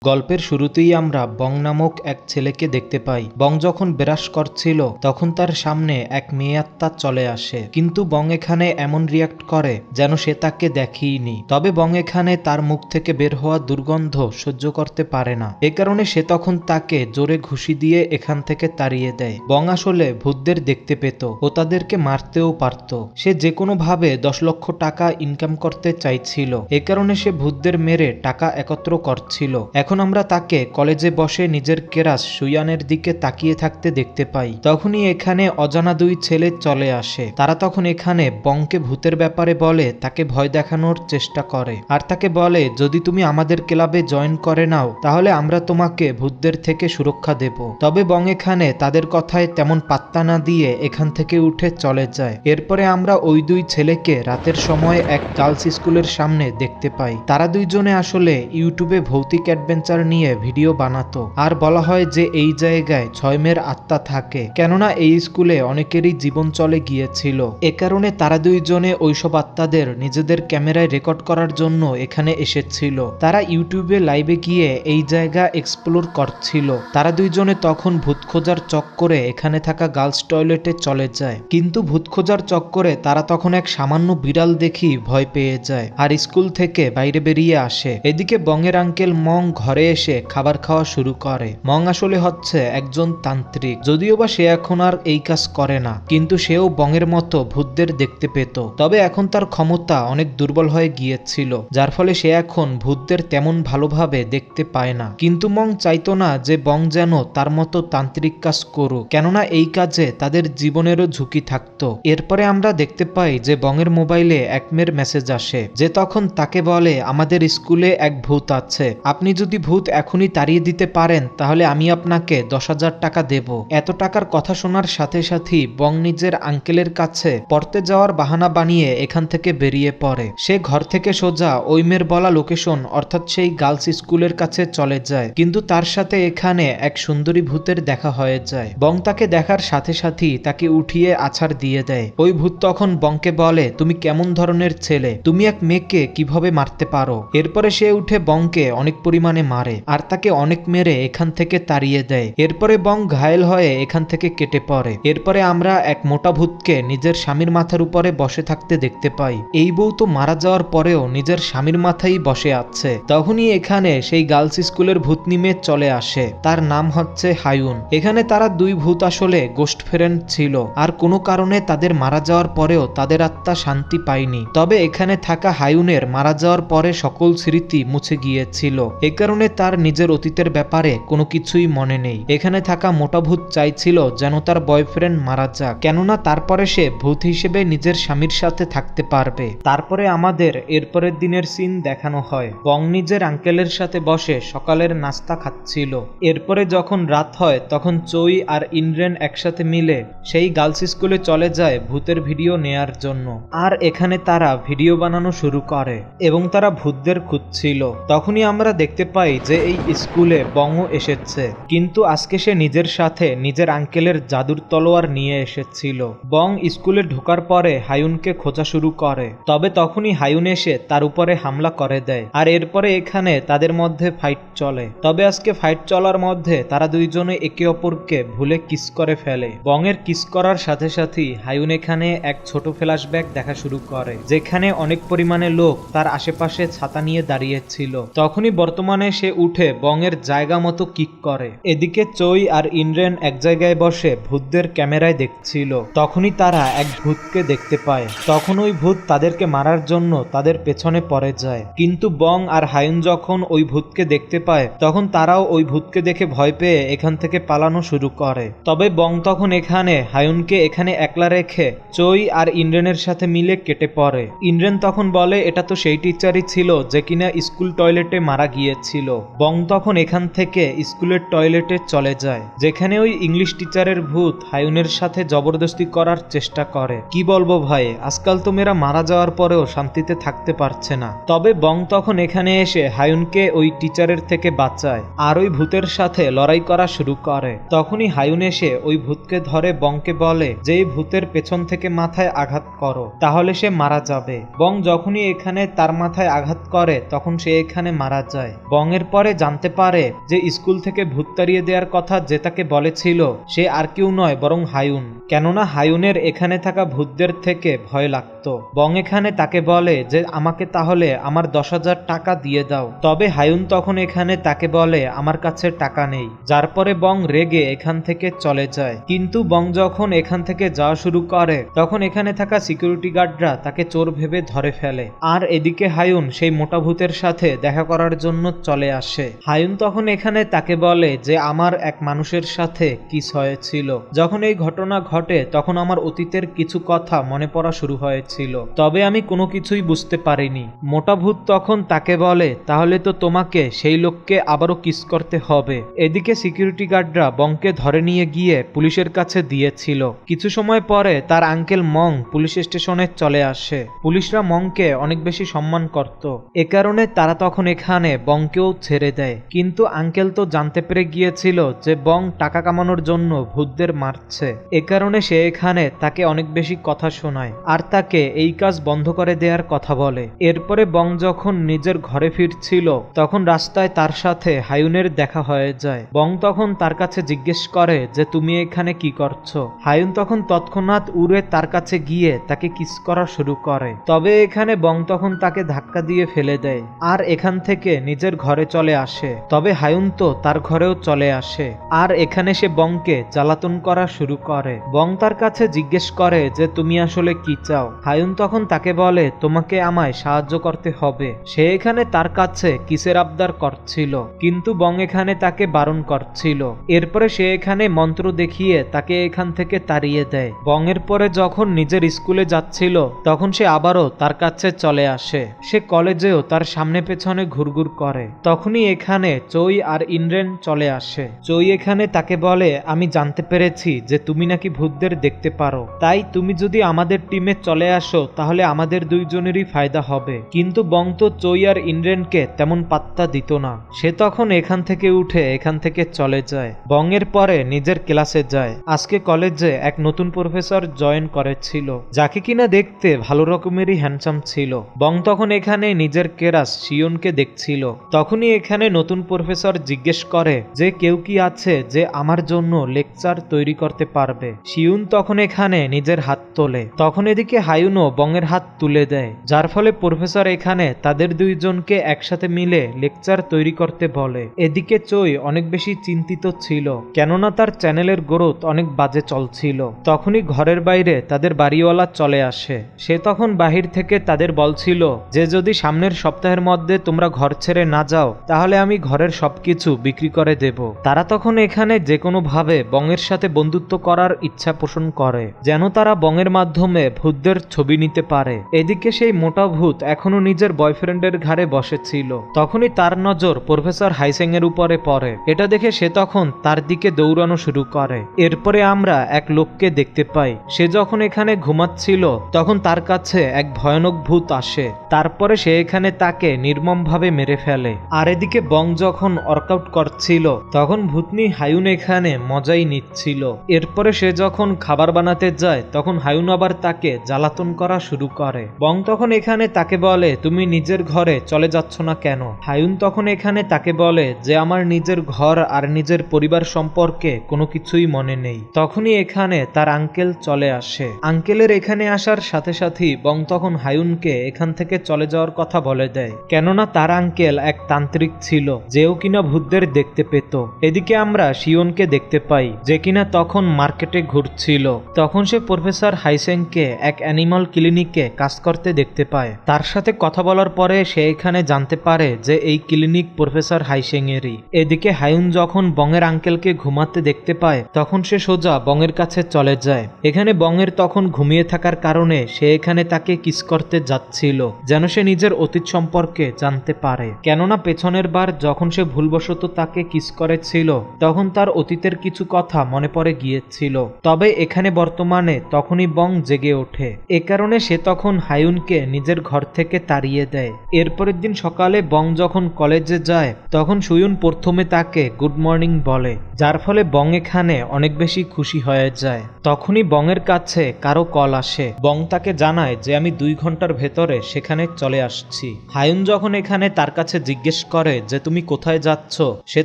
গল্পের শুরুতেই আমরা বং নামক এক ছেলেকে দেখতে পাই। বং যখন ব্রাশ করছিল তখন তার সামনে এক মেয়ে আত্মা চলে আসে, কিন্তু বং এখানে এমন রিয়াক্ট করে যেন সে তাকে দেখেইনি। তবে বং এখানে তার মুখ থেকে বের হওয়া দুর্গন্ধ সহ্য করতে পারে না, এ কারণে সে তখন তাকে জোরে ঘুষি দিয়ে এখান থেকে তাড়িয়ে দেয়। বং আসলে ভূতদের দেখতে পেত ও তাদেরকে মারতেও পারত। সে যে কোনো ভাবে 10 লক্ষ টাকা ইনকাম করতে চাইছিল, এ কারণে সে ভূতদের মেরে টাকা একত্র করছিল। এখন আমরা তাকে কলেজে বসে নিজের কেরাস সুয়ানের দিকে তাকিয়ে থাকতে দেখতে পাই। তখনই এখানে অজানা দুই ছেলে চলে আসে। তারা তখন এখানে বংকে ভূতের ব্যাপারে বলে তাকে ভয় দেখানোর চেষ্টা করে, আর তাকে বলে যদি তুমি আমাদের ক্লাবে জয়েন করে নাও তাহলে আমরা তোমাকে ভূতদের থেকে সুরক্ষা দেব। তবে বং এখানে তাদের কথায় তেমন পাত্তা না দিয়ে এখান থেকে উঠে চলে যায়। এরপরে আমরা ওই দুই ছেলেকে রাতের সময় এক গার্লস স্কুলের সামনে দেখতে পাই। তারা দুইজনে আসলে ইউটিউবে ভৌতিক অ্যাডভেঞ্চার নিয়ে ভিডিও বানাতো, আর বলা হয় যে এই জায়গায় 6 মেয়ের আত্মা থাকে, কেননা এই স্কুলে অনেকেরই জীবন চলে গিয়েছিল। এ কারণে তারা দুইজনে ওইসব আত্মাদের নিজেদের ক্যামেরায় রেকর্ড করার জন্য এখানে এসেছিল। তারা ইউটিউবে লাইভে গিয়ে এই জায়গা এক্সপ্লোর করছিল। তারা দুইজনে তখন ভূত খোঁজার চক্করে এখানে থাকা গার্লস টয়লেটে চলে যায়, কিন্তু ভূত খোঁজার চক্করে তারা তখন এক সামান্য বিড়াল দেখি ভয় পেয়ে যায় আর স্কুল থেকে বাইরে বেরিয়ে আসে। এদিকে বংয়ের আঙ্কেল মং ঘরে এসে খাবার খাওয়া শুরু করে। মং আসলে হচ্ছে একজন তান্ত্রিক, যদিও বা সে এখন আর এই কাজ করে না, কিন্তু সেও বংয়ের মতো ভূতদের দেখতে পেত। তবে এখন তার ক্ষমতা অনেক দুর্বল হয়ে গিয়েছিল, যার ফলে সে এখন ভূতদের তেমন ভালোভাবে দেখতে পায় না। কিন্তু মং চাইতো না যে বং যেন তার মতো তান্ত্রিক কাজ করুক, কেননা এই কাজে তাদের জীবনেরও ঝুঁকি থাকতো। এরপরে আমরা দেখতে পাই যে বংয়ের মোবাইলে এক মেয়ের মেসেজ আসে, যে তখন তাকে বলে আমাদের স্কুলে এক ভূত আছে, আপনি যদি ভূত এখনই তাড়িয়ে দিতে পারেন তাহলে আমি আপনাকে 10,000 টাকা দেব। এত টাকার কথা শোনার সাথে সাথেই বং নিজের আঙ্কেলের কাছে পড়তে যাওয়ার বাহানা বানিয়ে এখান থেকে বেরিয়ে পড়ে। সে ঘর থেকে সোজা ওই মেয়ের বলা লোকেশন অর্থাৎ সেই গার্লস স্কুলের কাছে চলে যায়, কিন্তু তার সাথে এখানে এক সুন্দরী ভূতের দেখা হয়ে যায়। বং তাকে দেখার সাথে সাথেই তাকে উঠিয়ে আছাড় দিয়ে দেয়। ওই ভূত তখন বংকে বলে তুমি কেমন ধরনের ছেলে, তুমি এক মেয়েকে কিভাবে মারতে পারো। এরপরে সে উঠে বংকে অনেক পরিমাণে মারে আর তাকে অনেক মেরে এখান থেকে তাড়িয়ে দেয়। এরপরে বং ঘায়েল হয়ে এখান থেকে কেটে পড়ে। এরপরে আমরা এক মোটা ভূতকে নিজের স্বামীর মাথার উপরে বসে থাকতে দেখতে পাই। এই বউ তো মারা যাওয়ার পরেও নিজের স্বামীর মাথায় বসে আছে। তখনই এখানে সেই গার্লস স্কুলের ভূতনি মেয়ে চলে আসে, তার নাম হচ্ছে হায়ুন। এখানে তারা দুই ভূত আসলে গোস্ট ফ্রেন্ড ছিল, আর কোনো কারণে তাদের মারা যাওয়ার পরেও তাদের আত্মা শান্তি পায়নি। তবে এখানে থাকা হায়ুনের মারা যাওয়ার পরে সকল স্মৃতি মুছে গিয়েছিল, এ কারণে তার নিজের অতীতের ব্যাপারে কোনো কিছুই মনে নেই। এখানে থাকা মোটা ভূত চাইছিল যেন তার বয়ফ্রেন্ড মারা যাক, কেননা তারপরে সে ভূত হিসেবে নিজের স্বামীর সাথে থাকতে পারবে। তারপরে আমাদের এরপরের দিনের সিন দেখানো হয়। বং নিজের আঙ্কেলের সাথে বসে সকালের নাস্তা খাচ্ছিল। এরপরে যখন রাত হয় তখন চই আর ইন্দ্রেন একসাথে মিলে সেই গার্লস স্কুলে চলে যায় ভূতের ভিডিও নেয়ার জন্য। আর এখানে তারা ভিডিও বানানো শুরু করে এবং তারা ভূতদের খুঁজছিল। তখনই আমরা দেখতে পাই যে এই স্কুলে বংও এসেছে, কিন্তু আজকে সে নিজের সাথে নিজের আঙ্কেলের জাদুর তলোয়ার নিয়ে এসেছিল। বং স্কুলে ঢোকার পরে হায়ুনকে খোঁজা শুরু করে, তবে তখনই হায়ুন এসে তার উপরে হামলা করে দেয় আর এরপরে এখানে তাদের মধ্যে ফাইট চলে। তবে আজকে ফাইট চলার মধ্যে তারা দুইজনে একে অপরকে ভুলে কিস করে ফেলে। বংয়ের কিস করার সাথে সাথেই হায়ুন এখানে এক ছোট ফ্ল্যাশব্যাক দেখা শুরু করে, যেখানে অনেক পরিমাণে লোক তার আশেপাশে ছাতা নিয়ে দাঁড়িয়েছিল। তখনই বর্তমানে সে উঠে বংয়ের জায়গা মতো কিক করে। এদিকে চই আর ইন্দ্রেন এক জায়গায় বসে ভূতদের ক্যামেরায় দেখছিল। তখনই তারা এক ভূতকে দেখতে পায়। তখন ওই ভূত তাদেরকে মারার জন্য তাদের পেছনে পড়ে যায়, কিন্তু বং আর হায়ুন যখন ওই ভূতকে দেখতে পায় তখন তারাও ওই ভূতকে দেখে ভয় পেয়ে এখান থেকে পালানো শুরু করে। তবে বং তখন এখানে হায়ুনকে এখানে একলা রেখে চই আর ইন্দ্রেনের সাথে মিলে কেটে পড়ে। ইন্দ্রেন তখন বলে এটা তো সেই টিচারই ছিল যে কিনা স্কুল টয়লেটে মারা গিয়েছিল। বং তখন এখান থেকে স্কুলের টয়লেটে চলে যায়, যেখানে ওই ইংলিশ টিচারের ভূত হায়ুনের সাথে জবরদস্তি করার চেষ্টা করে। কি বলবো ভাই, আজকাল তো মেয়েরা মারা যাওয়ার পরেও শান্তিতে থাকতে পারছে না। তবে বং তখন এখানে এসে হায়ুনকে ওই টিচারের থেকে বাঁচায় আর ওই ভূতের সাথে লড়াই করা শুরু করে। তখনই হায়ুন এসে ওই ভূতকে ধরে বংকে বলে যে এই ভূতের পেছন থেকে মাথায় আঘাত করো, তাহলে সে মারা যাবে। বং যখনই এখানে তার মাথায় আঘাত করে তখন সে এখানে মারা যায়। বং বংয়ের পরে জানতে পারে যে স্কুল থেকে ভূত তাড়িয়ে দেওয়ার কথা যে তাকে বলেছিল সে আর কেউ নয় বরং হায়ুন। কেননা হায়ুনের এখানে থাকা ভূতদের থেকে ভয় লাগতো। বং এখানে তাকে বলে যে আমাকে তাহলে আমার 10,000 টাকা দিয়ে দাও। তবে হায়ুন তখন এখানে তাকে বলে আমার কাছে টাকা নেই, যার পরে বং রেগে এখান থেকে চলে যায়। কিন্তু বং যখন এখান থেকে যাওয়া শুরু করে তখন এখানে থাকা সিকিউরিটি গার্ডরা তাকে চোর ভেবে ধরে ফেলে। আর এদিকে হায়ুন সেই মোটা ভূতের সাথে দেখা করার জন্য চলে আসে। হায়ুন তখন এখানে তাকে বলে যে আমার এক মানুষের সাথে কিস হয়েছিল। যখন এই ঘটনা ঘটে তখন আমার অতীতের কিছু কথা মনে পড়া শুরু হয়েছিল, তবে আমি কোনো কিছুই বুঝতে পারিনি। মোটা ভূত তখন তাকে বলে তাহলে তো তোমাকে সেই লোককে আবারও কিস করতে হবে। এদিকে সিকিউরিটি গার্ডরা বংকে ধরে নিয়ে গিয়ে পুলিশের কাছে দিয়েছিল। কিছু সময় পরে তার আঙ্কেল মং পুলিশ স্টেশনে চলে আসে। পুলিশরা মংকে অনেক বেশি সম্মান করত, এ কারণে তারা তখন এখানে বংকেও ছেড়ে দেয়। কিন্তু আঙ্কেল তো জানতে পেরে গিয়েছিল যে বং টাকা কামানোর জন্য ভূতদের মারছে, এ কারণে সে এখানে তাকে অনেক বেশি কথা শোনায় আর তাকে এই কাজ বন্ধ করে দেওয়ার কথা বলে। এরপরে বং যখন নিজের ঘরে ফিরছিল তখন রাস্তায় তার সাথে হায়ুনের দেখা হয়ে যায়। বং তখন তার কাছে জিজ্ঞেস করে যে তুমি এখানে কি করছো। হায়ুন তখন তৎক্ষণাৎ উড়ে তার কাছে গিয়ে তাকে কিস করা শুরু করে। তবে এখানে বং তখন তাকে ধাক্কা দিয়ে ফেলে দেয় আর এখান থেকে নিজের ঘরে চলে আসে। তবে হায়ুন তো তার ঘরেও চলে আসে আর এখানে সে বংকে জ্বালাতন করা শুরু করে। বং তার কাছে জিজ্ঞেস করে যে তুমি আসলে কি চাও। হায়ুন তখন তাকে বলে তোমাকে আমায় সাহায্য করতে হবে। সে এখানে তার কাছে কিসের আবদার করছিল, কিন্তু বং এখানে তাকে বারণ করছিল। এরপরে সে এখানে মন্ত্র দেখিয়ে তাকে এখান থেকে তাড়িয়ে দেয়। বং এর পরে যখন নিজের স্কুলে যাচ্ছিল তখন সে আবারও তার কাছে চলে আসে। সে কলেজেও তার সামনে পেছনে ঘুরঘুর করে। তখনই এখানে চই আর ইন্দ্রেন চলে আসে। চই এখানে তাকে বলে আমি জানতে পেরেছি যে তুমি নাকি ভূতদের দেখতে পারো, তাই তুমি যদি আমাদের টিমে চলে আসো তাহলে আমাদের দুইজনেরই ফায়দা হবে। কিন্তু বং তো চই আর ইন্দ্রেনকে তেমন পাত্তা দিত না। সে তখন এখান থেকে উঠে এখান থেকে চলে যায়। বং এর পরে নিজের ক্লাসে যায়। আজকে কলেজে এক নতুন প্রফেসর জয়েন করেছিল, যাকে কিনা দেখতে ভালো রকমেরই হ্যান্ডসাম ছিল। বং তখন এখানে নিজের কেরাস শিয়নকে দেখছিল। তখনই এখানে নতুন প্রফেসর জিজ্ঞেস করে যে কেউ কি আছে যে আমার জন্য লেকচার তৈরি করতে পারবে। শিয়ন তখন এখানে নিজের হাত তোলে। তখন এদিকে হায়ুনও বংয়ের হাত তুলে দেয়, যার ফলে প্রফেসর এখানে তাদের দুইজনকে একসাথে মিলে লেকচার তৈরি করতে বলে। এদিকে চই অনেক বেশি চিন্তিত ছিল, কেননা তার চ্যানেলের গ্রোথ অনেক বাজে চলছিল। তখনই ঘরের বাইরে তাদের বাড়িওয়ালা চলে আসে। সে তখন বাহির থেকে তাদের বলছিল যে যদি সামনের সপ্তাহের মধ্যে তোমরা ঘর ছেড়ে না যাও তাহলে আমি ঘরের সবকিছু বিক্রি করে দেব। তারা তখন এখানে যে কোনো ভাবে বংয়ের সাথে বন্ধুত্ব করার ইচ্ছা পোষণ করে, যেন তারা বংয়ের মাধ্যমে ভূতদের ছবি নিতে পারে। এদিকে সেই মোটা ভূত এখনো নিজের বয়ফ্রেন্ডের ঘাড়ে বসেছিল। তখনই তার নজর প্রফেসর হাইসেং এর উপরে পড়ে। এটা দেখে সে তখন তার দিকে দৌড়ানো শুরু করে। এরপরে আমরা এক লোককে দেখতে পাই। সে যখন এখানে ঘুমাচ্ছিল তখন তার কাছে এক ভয়ানক ভূত আসে। তারপরে সে এখানে তাকে নির্মমভাবে মেরে ফেলে। আর এদিকে বং যখন ওয়ার্কআউট করছিল তখন ভূতনি হায়ুন এখানে মজাই নিচ্ছিল। এরপরে সে যখন খাবার বানাতে যায় তখন হায়ুন আবার তাকে জ্বালাতন করা শুরু করে। বং তখন এখানে তাকে বলে তুমি নিজের ঘরে চলে যাচ্ছ না কেন। হায়ুন তখন এখানে তাকে বলে যে আমার নিজের ঘর আর নিজের পরিবার সম্পর্কে কোনো কিছুই মনে নেই। তখনই এখানে তার আঙ্কেল চলে আসে। আঙ্কেলের এখানে আসার সাথে সাথেই বং তখন হায়ুনকে এখান থেকে চলে যাওয়ার কথা বলে দেয়, কেননা তার আঙ্কেল এক তান্ত্রিক ছিল যেও কিনা ভূতদের দেখতে পেত। এদিকে আমরা শিয়নকে দেখতে পাই যে কিনা তখন মার্কেটে ঘুরছিল। তখন সে প্রফেসর হাইসেংকে এক অ্যানিমাল ক্লিনিকে কাজ করতে দেখতে পায়। তার সাথে কথা বলার পরে সে এখানে জানতে পারে যে এই ক্লিনিক প্রফেসর হাইসেং এরই। এদিকে হায়ুন যখন বংয়ের আঙ্কেলকে ঘুমাতে দেখতে পায় তখন সে সোজা বংয়ের কাছে চলে যায়। এখানে বংয়ের তখন ঘুমিয়ে থাকার কারণে সে এখানে তাকে কিস করতে যাচ্ছিল, যেন সে নিজের অতীত সম্পর্কে জানতে পারে। কেননা পেছনের বার যখন সে ভুলবশত তাকে কিস করেছিল তখন তার অতীতের কিছু কথা মনে পড়ে গিয়েছিল। তবে এখানে বর্তমানে তখনই বং জেগে ওঠে। এ কারণে সে তখন হায়ুনকে নিজের ঘর থেকে তাড়িয়ে দেয়। এরপরের দিন সকালে বং যখন কলেজে যায় তখন সুয়ুন প্রথমে তাকে গুড মর্নিং বলে, যার ফলে বং এখানে অনেক বেশি খুশি হয়ে যায়। তখনই বংয়ের কাছে কারো কল আসে। বং তাকে জানায় যে আমি 2 ঘন্টার ভেতরে সেখানে চলে আসছি। হায়ুন যখন এখানে তার কাছে জিজ্ঞেস জিজ্ঞেস করে যে তুমি কোথায় যাচ্ছ, সে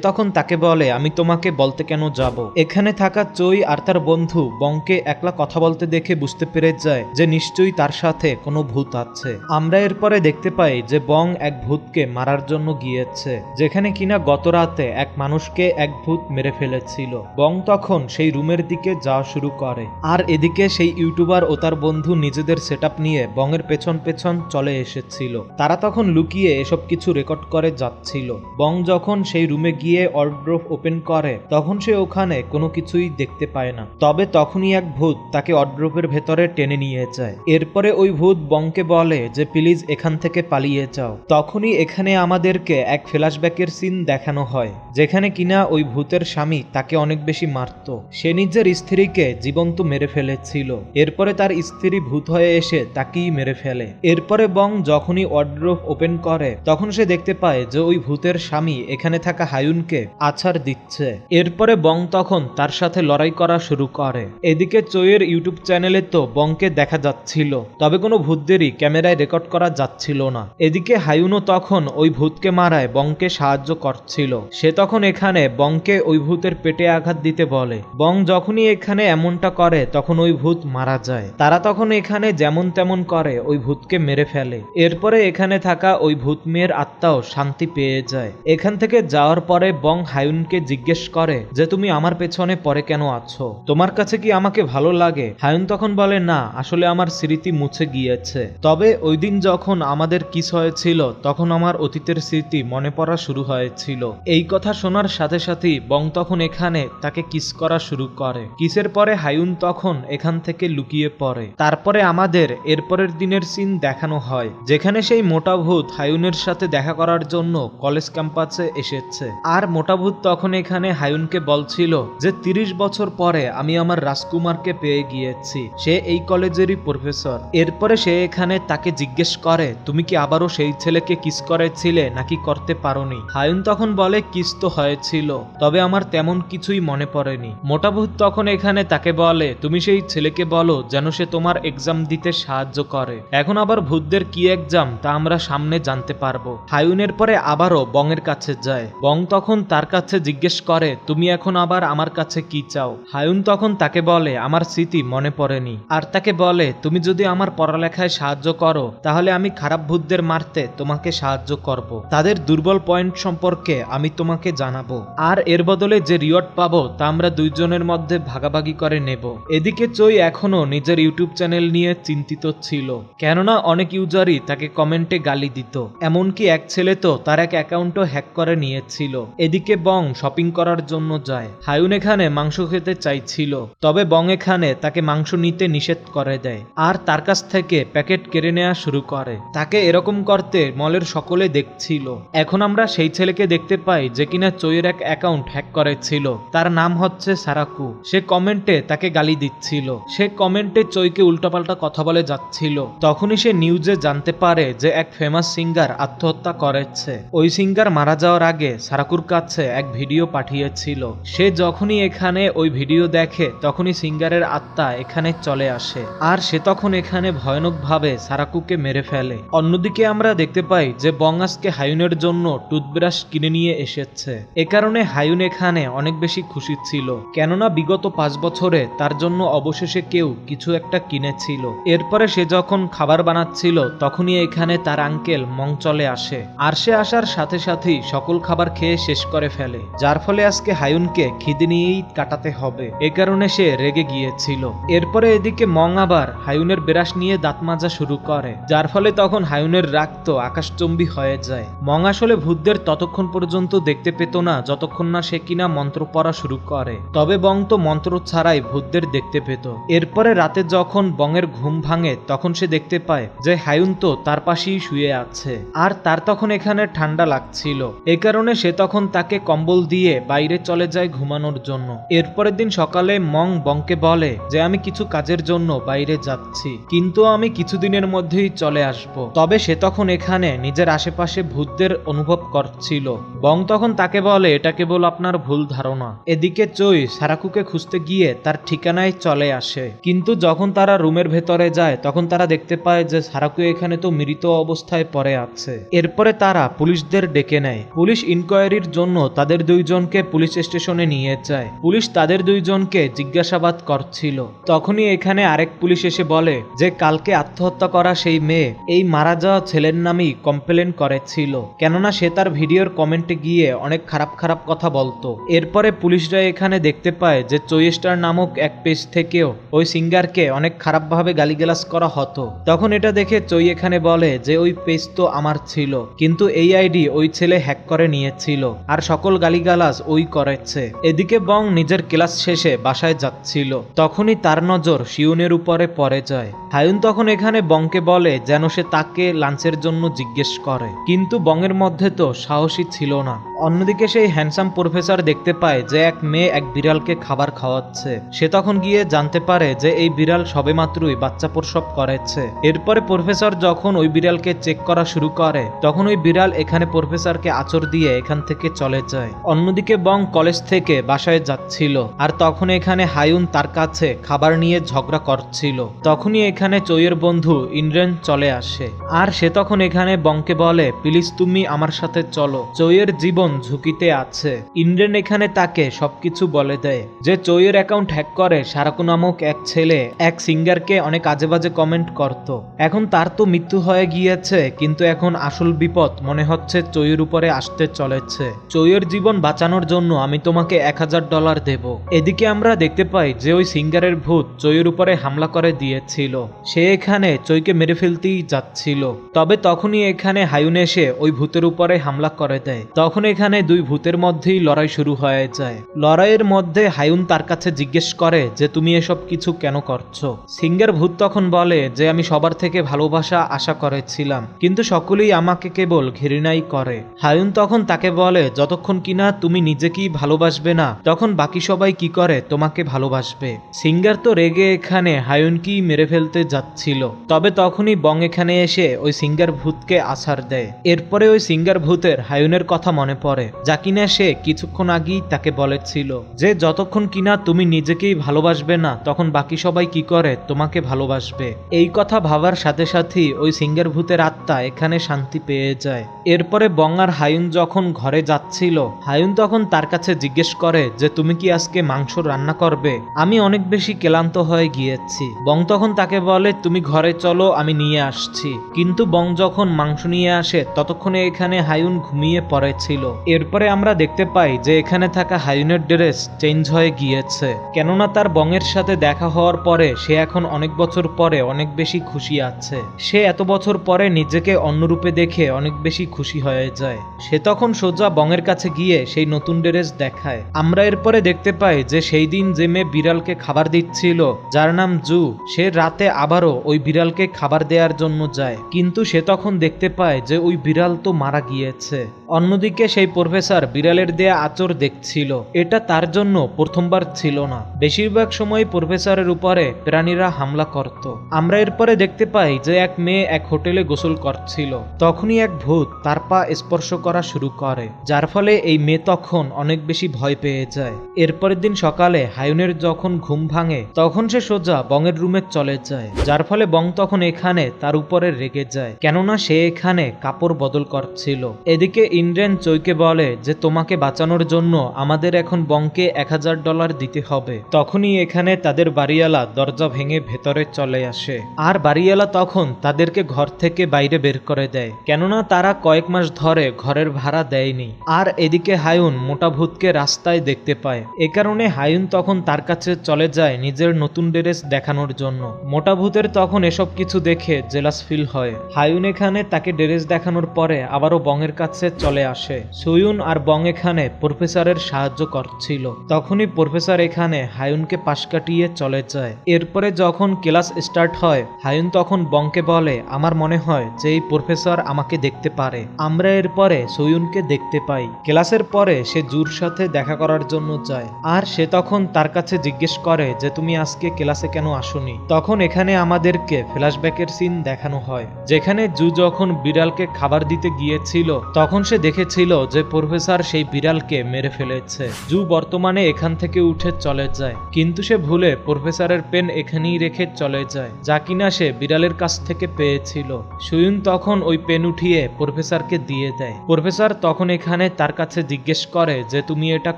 তখন তাকে বলে আমি তোমাকে বলতে কেন যাব। এখানে থাকা চই আর তার বন্ধু বংকে একলা কথা বলতে দেখে বুঝতে পেরে যায় যে নিশ্চয়ই তার সাথে কোনো ভূত আছে। আমরা এরপরে দেখতে পাই যে বং এক ভূতকে মারার জন্য গিয়েছে, যেখানে কিনা গত রাতে এক মানুষকে এক ভূত মেরে ফেলেছিল। বং তখন সেই রুমের দিকে যাওয়া শুরু করে, আর এদিকে সেই ইউটিউবার ও তার বন্ধু নিজেদের সেটআপ নিয়ে বংয়ের পেছন পেছন চলে এসেছিল। তারা তখন লুকিয়ে এসব কিছু রেকর্ড করে যাচ্ছিল। বং যখন সেই রুমে গিয়ে ওয়ার্ড্রোব ওপেন করে তখন সে ওখানে কোনো কিছুই দেখতে পায় না। তবে তখনই এক ভূত তাকে ওয়ার্ড্রোবের ভেতরে টেনে নিয়ে যায়। এরপরে ওই ভূত বংকে বলে যে প্লিজ এখান থেকে পালিয়ে যাও। তখনই এখানে আমাদেরকে এক ফ্ল্যাশব্যাকের সিন দেখানো হয়, যেখানে কিনা ওই ভূতের স্বামী তাকে অনেক বেশি মারত। সে নিজের স্ত্রীকে জীবন্ত মেরে ফেলেছিল। এরপরে তার স্ত্রী ভূত হয়ে এসে তাকেই মেরে ফেলে। এরপরে বং যখনই ওয়ার্ড্রোব ওপেন করে তখন সে দেখতে পায় যে ওই ভূতের স্বামী এখানে থাকা হায়ুনকে আছাড় দিচ্ছে। এরপরে বং তখন তার সাথে লড়াই করা শুরু করে। এদিকে চইয়ের ইউটিউব চ্যানেলে তো বংকে দেখা যাচ্ছিল, তবে কোনো ভূতদেরই ক্যামেরায় রেকর্ড করা যাচ্ছিল না। এদিকে হায়ুনও তখন ওই ভূতকে মারায় বংকে সাহায্য করছিল। সে তখন এখানে বংকে ওই ভূতের পেটে আঘাত দিতে বলে। বং যখনই এখানে এমনটা করে তখন ওই ভূত মারা যায়। তারা তখন এখানে যেমন তেমন করে ওই ভূতকে মেরে ফেলে। এরপরে এখানে থাকা ওই ভূত মেয়ের আত্মাও শান্তি পেয়ে যায়। এখান থেকে যাওয়ার পরে বং হায়ুনকে জিজ্ঞেস করে যে তুমি আমার পেছনে পরে কেন আছো, তোমার কাছে কি আমাকে ভালো লাগে? হায়ুন তখন বলে না, আসলে আমার স্মৃতি মুছে গিয়েছে। তবে ওই দিন যখন আমাদের কিস হয়েছিল তখন আমার অতীতের স্মৃতি মনে পড়া শুরু হয়েছিল। এই কথা শোনার সাথে সাথেই বং তখন এখানে তাকে কিস করা শুরু করে। কিসের পরে হায়ুন তখন এখান থেকে লুকিয়ে পড়ে। তারপরে আমাদের এরপরের দিনের সিন দেখানো হয়, যেখানে সেই মোটা ভূত হায়ুনের সাথে দেখা করার জন্য কলেজ ক্যাম্পাসে এসেছে। আর মোটা ভূত তখন এখানে হায়ুনকে বলছিল যে 30 বছর পরে আমি আমার রাজকুমারকে পেয়ে গিয়েছি, সে এই কলেজেরই প্রফেসর। এরপরে সে এখানে তাকে জিজ্ঞেস করে তুমি কি আবারও সেই ছেলেকে কিস করেছিলে নাকি করতে পারোনি? হায়ুন তখন বলে কিস তো হয়েছিল, তবে আমার তেমন কিছুই মনে পড়েনি। মোটা ভূত তখন এখানে তাকে বলে তুমি সেই ছেলেকে বলো যেন সে তোমার এক্সাম দিতে সাহায্য করে। এখন আবার ভূতদের কি এক্সাম তা আমরা সামনে জানতে পারবো। হায়ুনের পরে আবারও বংয়ের কাছে যায়। বং তখন তার কাছে জিজ্ঞেস করে তুমি এখন আবার আমার কাছে কি চাও? হায়ুন তখন তাকে বলে আমার স্মৃতি মনে পড়েনি, আর তাকে বলে তুমি যদি আমার পড়ালেখায় সাহায্য করো তাহলে আমি খারাপ ভূতদের মারতে তোমাকে সাহায্য করব, তাদের দুর্বল পয়েন্ট সম্পর্কে আমি তোমাকে জানাবো, আর এর বদলে যে রিওয়ার্ড পাবো তা আমরা দুইজনের মধ্যে ভাগাভাগি করে নেব। এদিকে চই এখনো নিজের ইউটিউব চ্যানেল নিয়ে চিন্তিত ছিল, কেননা অনেক ইউজারই তাকে কমেন্টে গালি দিত। এমনকি এক ছেলে তো তার এক অ্যাকাউন্টও হ্যাক করে নিয়েছিল। এদিকে বং শপিং করার জন্য যায়। হায়ুন এখানে মাংস খেতে চাইছিল, তবে বং এখানে তাকে মাংস নিতে নিষেধ করে দেয়, আর তার কাছ থেকে প্যাকেট কেড়ে নেওয়া শুরু করে। তাকে এরকম করতে মলের সকলে দেখছিল। এখন আমরা সেই ছেলেকে দেখতে পাই যে কিনা চইয়ের এক অ্যাকাউন্ট হ্যাক করেছিল। তার নাম হচ্ছে সারাকু। সে কমেন্টে তাকে গালি দিচ্ছিল। সে কমেন্টে চইকে উল্টাপাল্টা কথা বলে যাচ্ছিল। তখনই সে নিউজে জানতে পারে যে এক ফেমাস সিঙ্গার আত্মহত্যা করেছে। ওই সিঙ্গার মারা যাওয়ার আগে সারাকুর কাছে এক ভিডিও পাঠিয়েছিল। সে যখনই এখানে ওই ভিডিও দেখে তখনই সিঙ্গারের আত্মা এখানে চলে আসে, আর সে তখন এখানে ভয়ানকভাবে সারাকুকে মেরে ফেলে। অন্যদিকে আমরা দেখতে পাই যে বং আজকে হায়ুনের জন্য টুথব্রাশ কিনে নিয়ে এসেছে। এ কারণে হায়ুন এখানে অনেক বেশি খুশি ছিল, কেননা বিগত 5 বছরে তার জন্য অবশেষে কেউ কিছু একটা কিনেছিল। এরপরে সে যখন খাবার বানাচ্ছিল তখনই এখানে তার আঙ্কেল মং চলে আসে, আর সে আসার সাথে সাথেই সকল খাবার খেয়ে শেষ করে ফেলে, যার ফলে আজকে হায়ুনকে খিদে নিয়েই কাটাতে হবে। এ কারণে সে রেগে গিয়েছিল। এরপরে এদিকে মং আবার হায়ুনের ব্রাশ নিয়ে দাঁত মাজা শুরু করে, যার ফলে তখন হায়ুনের রাগ তো আকাশচম্বী হয়ে যায়। মং আসলে ভূতদের ততক্ষণ পর্যন্ত দেখতে পেত না যতক্ষণ না সে কিনা মন্ত্র পড়া শুরু করে, তবে বং তো মন্ত্র ছাড়াই ভূতদের দেখতে পেত। এরপরে রাতে যখন বংয়ের ঘুম ভাঙে তখন সে দেখতে পায় যে হায়ুন তো তার পাশেই শুয়ে আছে, আর তার তখন এখানে ঠান্ডা লাগছিল। এ কারণে সে তখন তাকে কম্বল দিয়ে বাইরে চলে যায় ঘুমানোর জন্য। এরপরের দিন সকালে মং বংকে বলে যে আমি কিছু কাজের জন্য বাইরে যাচ্ছি, কিন্তু আমি কিছুদিনের মধ্যেই চলে আসব। তবে সে তখন এখানে নিজের আশেপাশে ভূতদের অনুভব করছিল। বং তখন তাকে বলে এটা কেবল আপনার ভুল ধারণা। এদিকে চই সারাকুকে খুঁজতে গিয়ে তার ঠিকানায় চলে আসে, কিন্তু যখন তারা রুমের ভেতরে যায় তখন তারা দেখতে পায় যে সারাকু এখানে তো মৃত অবস্থায় পড়ে আছে। এরপরে তারা পুলিশদের ডেকে নেয়। পুলিশ ইনকোয়ারির জন্য তাদের দুইজনকে পুলিশ স্টেশনে নিয়ে যায়। পুলিশ তাদের দুইজনকে জিজ্ঞাসাবাদ করছিল। তখনই এখানে আরেক পুলিশ এসে বলে যে কালকে আত্মহত্যা করা সেই মেয়ে এই মারা যাওয়া ছেলের নামই কমপ্লেন করেছিল, কেননা সে তার ভিডিওর কমেন্টে গিয়ে অনেক খারাপ খারাপ কথা বলতো। এরপরে পুলিশরা এখানে দেখতে পায় যে চৈস্টার নামক এক পেজ থেকেও ওই সিঙ্গারকে অনেক খারাপভাবে গালিগালাজ করা হতো। তখন এটা দেখে চৈ এখানে বলে যে ওই পেজ তো আমার ছিল, কিন্তু এই আইডি ওই ছেলে হ্যাক করে নিয়েছিল আর সকল গালিগালাজ ওই করেছে। এদিকে বং নিজের ক্লাস শেষে বাসায় যাচ্ছিল, তখনই তার নজর শিউনের উপরে পড়ে যায়। হায়ুন তখন এখানে বংকে বলে যেন সে তাকে লাঞ্চের জন্য জিজ্ঞেস করে, কিন্তু বংয়ের মধ্যে তো সাহসী ছিল না। অন্যদিকে সেই হ্যান্ডসাম প্রফেসর দেখতে পায় যে এক মেয়ে এক বিড়ালকে খাবার খাওয়াচ্ছে। সে তখন গিয়ে জানতে পারে যে এই বিড়াল সবেমাত্রই বাচ্চা প্রসব করেছে। এরপরে প্রফেসর যখন ওই বিড়ালকে চেক করা শুরু করে তখন ওই বিড়াল এখানে প্রফেসরকে আঁচড় দিয়ে এখান থেকে চলে যায়। অন্যদিকে বং কলেজ থেকে বাসায় যাচ্ছিল আর তখন এখানে হায়ুন তার কাছে খাবার নিয়ে ঝগড়া করছিল। তখনই এখানে চৈয়ের বন্ধু ইন্দ্রেন চলে আসে আর সে তখন এখানে বংকে বলে প্লিজ তুমি আমার সাথে চলো, চৈয়ের জীবন ঝুঁকিতে আছে। ইন্দ্রেন এখানে তাকে সবকিছু বলে দেয় যে চৈয়ের অ্যাকাউন্ট হ্যাক করে সারাকু নামক এক ছেলে এক সিঙ্গারকে অনেক আজে বাজে কমেন্ট করত। এখন তার তো মৃত্যু হয়ে গিয়েছে, কিন্তু এখন আসল বিপদ মনে হচ্ছে চৈয়ের উপরে আসতে চলেছে। চৈয়ের জীবন বাঁচানোর জন্য আমি তোমাকে $1000 দেব। এদিকে আমরা দেখতে পাই যে ওই সিঙ্গারের ভূত চৈয়ের উপরে হামলা করে দিয়েছিল। সে এখানে চৈকে মেরে ফেলতেই যাচ্ছিল, তবে তখনই এখানে হায়ুন এসে ওই ভূতের উপরে হামলা করে দেয়। তখন এখানে দুই ভূতের মধ্যেই লড়াই শুরু হয়ে যায়। লড়াইয়ের মধ্যে হায়ুন তার কাছে জিজ্ঞেস করে যে তুমি এসব কিছু কেন করছো। সিঙ্গার ভূত তখন বলে যে আমি সবার থেকে ভালোবাসা আশা করেছিলাম, কিন্তু সকলেই আমাকে কেবল ঘৃণাই করে। হায়ুন তখন তাকে বলে যতক্ষণ কিনা তুমি নিজেকেই ভালোবাসবে না তখন বাকি সবাই কি করে তোমাকে ভালোবাসবে। সিঙ্গার তো রেগে এখানে হায়ুনকেই মেরে ফেলতে যাচ্ছিল, তবে তখনই বং এখানে এসে ওই সিঙ্গার ভূতকে আছাড় দেয়। এরপরে ওই সিঙ্গার ভূতের হায়ুনের কথা মনে পড়ে, যা কিনা সে কিছুক্ষণ আগেই তাকে বলেছিল যে যতক্ষণ কিনা তুমি নিজেকেই ভালোবাসবে না তখন বাকি সবাই কি করে তোমাকে ভালোবাসবে। এই কথা ভাবার সাথে সাথেই ওই সিঙ্গার ভূতের আত্মা এখানে শান্তি পেয়ে যায়। এরপরে বং আর হায়ুন যখন ঘরে যাচ্ছিল হায়ুন তখন তার কাছে জিজ্ঞেস করে যে তুমি কি আজকে মাংস রান্না করবে, আমি অনেক বেশি ক্লান্ত হয়ে গিয়েছি। বং তখন তাকে বলে তুমি ঘরে চলো আমি নিয়ে আসছি, কিন্তু বং যখন মাংস নিয়ে আসে ততক্ষণে এখানে হায়ুন ঘুমিয়ে পড়েছিল। এরপরে আমরা দেখতে পাই যে এখানে থাকা হায়ুনের ড্রেস চেঞ্জ হয়ে গিয়েছে, কেননা তার বংয়ের সাথে দেখা হওয়ার পরে সে এখন অনেক বছর পরে অনেক বেশি খুশি আছে। সে এত বছর পরে নিজেকে অন্য রূপে দেখে অনেক বেশি খুশি হয়ে যায়। সে তখন সোজা বংয়ের কাছে গিয়ে সেই নতুন ড্রেস দেখায়। আমরা এরপরে দেখতে পাই যে সেই দিন যে মেয়ে বিড়ালকে খাবার দিচ্ছিল যার নাম জু, সে রাতে আবারও ওই বিড়ালকে খাবার দেওয়ার জন্য যায়, কিন্তু সে তখন দেখতে পায় যে ওই বিড়াল তো মারা গিয়েছে। অন্যদিকে সেই প্রফেসর বিড়ালের দেয়া আঁচড় দেখছিল, এটা তার জন্য প্রথমবার ছিল না। বেশিরভাগ সময় প্রফেসরের উপরে প্রাণীরা হামলা করত। আমরা এরপরে দেখতে পাই যে এক মেয়ে এক হোটেলে গোসল করছিল, তখনই এক ভূত তার পা স্পর্শ করা শুরু করে, যার ফলে এই মেয়ে তখন অনেক বেশি ভয় পেয়ে যায়। এরপরের দিন সকালে হায়ুনের যখন ঘুম ভাঙে তখন সে সোজা বংয়ের রুমে চলে যায়, যার ফলে বং তখন এখানে তার উপরে রেগে যায়, কেননা সে এখানে কাপড় বদল করছিল। এদিকে ইন্দ্রেন চৈকে বলে যে তোমাকে বাঁচানোর জন্য আমাদের এখন বংকে $1000 দিতে হবে। তখনই এখানে তাদের বাড়িওয়ালা দরজা ভেঙে ভেতরে চলে আসে আর বাড়িওয়ালা তখন তাদেরকে ঘর থেকে বাইরে বের করে দেয়, কেননা তারা কয়েক মাস ধরে ঘরের ভাড়া দেয়নি। আর এদিকে হায়ুন মোটা ভূতকে রাস্তায় দেখতে পায়, এ কারণে হায়ুন তখন তার কাছে চলে যায় নিজের নতুন ড্রেস দেখানোর জন্য। মোটা ভূতের তখন এসব কিছু দেখে জেলাস ফিল হয়। হায়ুন এখানে তাকে ড্রেস দেখানোর পরে আবারও বংয়ের কাছে চলে আসে। সুয়ুন আর বং এখানে প্রফেসরের সাহায্য করছিল, তখনই প্রফেসর এখানে হায়ুনকে পাশ কাটিয়ে চলে যায়। এরপরে যখন ক্লাস স্টার্ট হয় হায়ুন তখন বংকে বলে আমার মনে হয় যে এই প্রফেসর আমাকে দেখতে পারে। আমরা এরপরে সুয়ুনকে দেখতে পাই। ক্লাসের পরে সে জুর সাথে দেখা করার জন্য যায় আর সে তখন তার কাছে জিজ্ঞেস করে যে তুমি আজকে ক্লাসে কেন আসোনি। তখন এখানে আমাদেরকে ফ্ল্যাশব্যাকের সিন দেখানো হয়, যেখানে জু যখন বিড়ালকে খাবার দিতে গিয়েছিল তখন সে দেখেছিল যে প্রফেসর সেই বিড়ালকে মেরে ফেলেছে। জু বর্তমানে এখান থেকে উঠে চলে যায়, কিন্তু সে ভুলে প্রফেসরের পেন এখানেই রেখে চলে যায়, যা কিনা সে বিড়ালের কাছ থেকে পেয়েছিল। সুয়ুন তখন ওই পেন উঠিয়ে প্রফেসর প্রফেসরকে দিয়ে দেয়। প্রফেসর তখন এখানে তার কাছে জিজ্ঞেস করে যে তুমি এটা